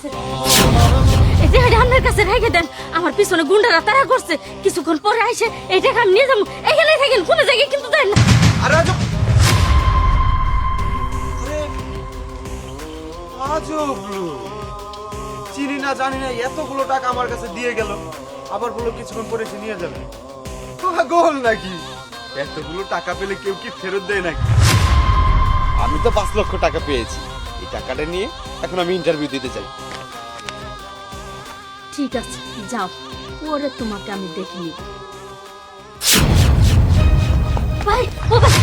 আছে এই যে আপনার কাছে রেখে দেন আমার পিছনে গুন্ডারা তারা করছে কিছুক্ষণ পরে আইসে এই টাকা আমি নিয়ে যাবো এখানে থাকেন কোনো জায়গায় কিন্তু দেন না আরে আজব আজব লোক। চিনি না জানি না এতগুলো টাকা আমার কাছে দিয়ে গেল আবার বললো কিছুক্ষণ পরে এসে নিয়ে যাবে পাগল নাকি এতগুলো টাকা পেলে কেউ কি ফেরত দেয় নাকি আমি তো 5 লক্ষ টাকা পেয়েছি এই টাকাটা নিয়ে এখন আমি ইন্টারভিউ দিতে চাই ঠিক আছে যাও পরে তোমাকে আমি দেখে নিব ভাই ও ভাই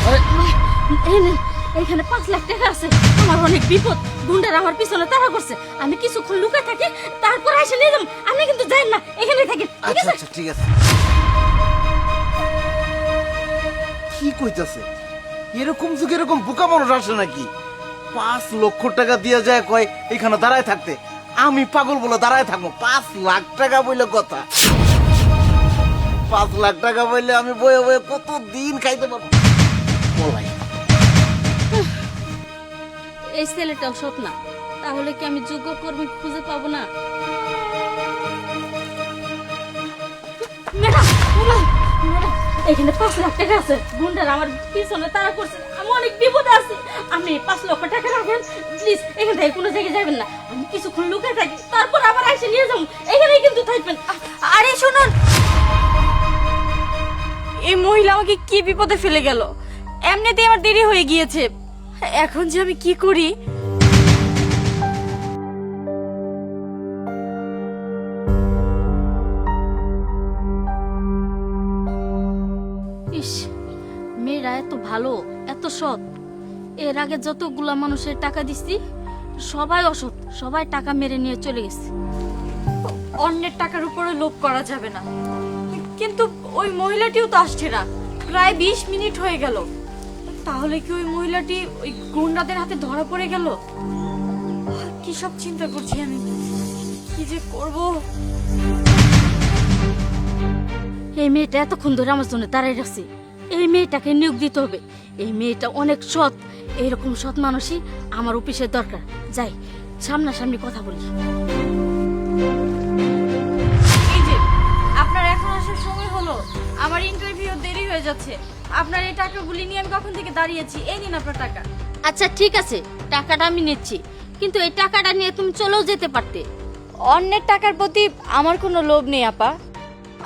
এই নেন, এখানে 5 লাখ টাকা আছে আমার অনেক বিপদ গুন্ডারা আমার পিছনে তাড়া করছে আমি কিছুক্ষণ লুকায় থাকি তারপর এসে নিয়ে যাবো আপনি কিন্তু যান না এখানে থাকেন ঠিক আচ্ছা আছে আচ্ছা ঠিক আছে কি কইতাছে এরকম যুগে এরকম বোকা মানুষ আসে নাকি 5 লক্ষ টাকা দিয়ে যায় কয় এখানে দাঁড়ায় থাকতে আমি পাগল বলে দাঁড়ায় থাকবো 5 লাখ টাকা বইলে কথা 5 লাখ টাকা বইলে আমি বয়ে বয়ে কত দিন খাইতে পারবো বলাই এই ছেলেটাও সৎ না তাহলে কি আমি যোগ্য কর্মী খুঁজে পাবো না ম্যাডাম ম্যাডাম এখানে 5 লাখ টাকা আছে গুন্ডারা আমার পিছনে তাড়া করছে আমি অনেক বিপদে আছি আপনি 5 লক্ষ টাকা রাখেন প্লিজ এখান থেকে কোনো জায়গায় যাবেন না আমি কিছুক্ষণ লুকায় থাকি তারপর আবার এসে নিয়ে যাবো এখানেই কিন্তু থাকবেন আরে শুনুন এই মহিলা আমাকে কি বিপদে ফেলে গেল এমনিতেই আমার দেরি হয়ে গিয়েছে এখন যে আমি কি করি ইস মেয়েরা এত ভালো এত সৎ এর আগে যতগুলা মানুষের টাকা দিছি সবাই অসৎ সবাই টাকা মেরে নিয়ে চলে গেছে অন্যের টাকার উপরে লোভ করা যাবে না কিন্তু ওই মহিলাটিও তো আসছে না প্রায় 20 মিনিট হয়ে গেল তাহলে কি ওই মহিলাটি ওই গুন্ডাদের হাতে ধরা পড়ে গেল কি সব চিন্তা করছি আমি কি যে করব এই মেয়েটা এতক্ষণ ধরে আমার জন্য দাঁড়াই রাখছি এই মেয়েটাকে নিয়োগ দিতে হবে এই মেয়েটা অনেক সৎ এইরকম সৎ মানুষই আমার অফিসের দরকার যাই সামনাসামনি কথা বলি এই যে আপনার এখন আসার সময় হলো আমার ইন্টারভিউ দেরি হয়ে যাচ্ছে আপনার এই টাকাগুলি নিয়ে আমি কখন থেকে দাঁড়িয়েছি এই নিন আপনার টাকা আচ্ছা ঠিক আছে টাকাটা আমি নিচ্ছি কিন্তু এই টাকাটা নিয়ে তুমি চলেও যেতে পারতে অন্যের টাকার প্রতি আমার কোনো লোভ নেই আপা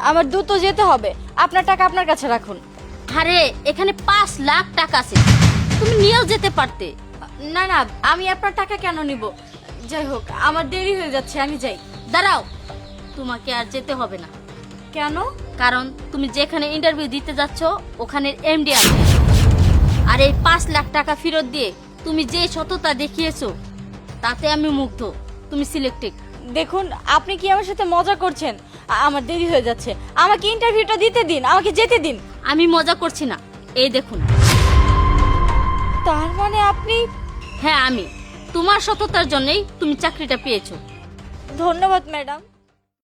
আমার দ্রুত যেতে হবে আপনার টাকা আপনার কাছে রাখুন আরে এখানে 5 লাখ টাকা আছে তুমি নিয়েও যেতে পারতে না না আমি আপনার টাকা কেন নিব যাই হোক আমার দেরি হয়ে যাচ্ছে আমি যাই দাঁড়াও তোমাকে আর যেতে হবে না কেন কারণ তুমি যেখানে ইন্টারভিউ দিতে যাচ্ছ ওখানে এমডি আছে আর এই 5 লাখ টাকা ফেরত দিয়ে তুমি যে সততা দেখিয়েছো তাতে আমি মুগ্ধ তুমি সিলেক্টেড দেখুন আপনি কি আমার সাথে মজা করছেন আমার দেরি হয়ে যাচ্ছে আমাকে ইন্টারভিউটা দিতে দিন আমাকে যেতে দিন আমি মজা করছি না এই দেখুন তার মানে আপনি হ্যাঁ আমি তোমার সততার জন্যই তুমি চাকরিটা পেয়েছো ধন্যবাদ ম্যাডাম